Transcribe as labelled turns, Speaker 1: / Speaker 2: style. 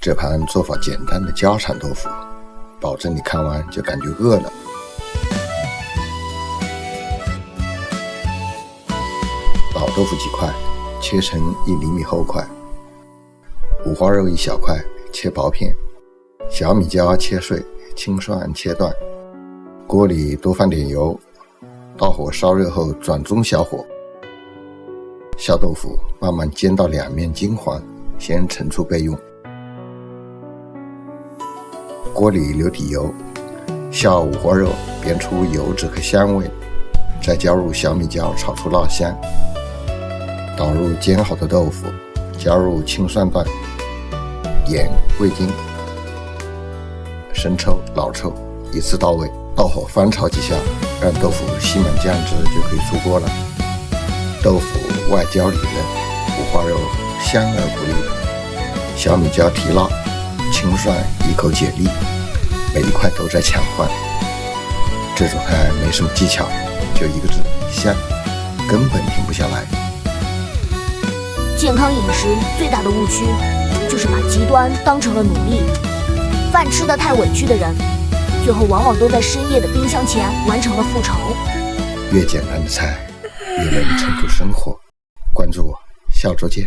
Speaker 1: 这盘做法简单的家常豆腐，保证你看完就感觉饿了。老豆腐几块，切成1厘米厚块。五花肉1小块，切薄片。小米椒切碎，青蒜切段。锅里多放点油，大火烧热后转中小火。下豆腐，慢慢煎到两面金黄，先盛出备用。锅里留底油，下五花肉煸出油脂和香味，再加入小米椒炒出辣香。倒入煎好的豆腐，加入青蒜段、盐、味精、生抽、老抽，一次到位。大火翻炒几下，让豆腐吸满酱汁就可以出锅了。豆腐外焦里嫩，五花肉香而不腻，小米椒提辣，青蒜一口解腻，每一块都在抢饭。这种菜没什么技巧，就一个字：香，根本停不下来。
Speaker 2: 健康饮食最大的误区，就是把极端当成了努力。饭吃得太委屈的人，最后往往都在深夜的冰箱前完成了复仇。
Speaker 1: 越简单的菜，越能撑住生活。关注我，下周见。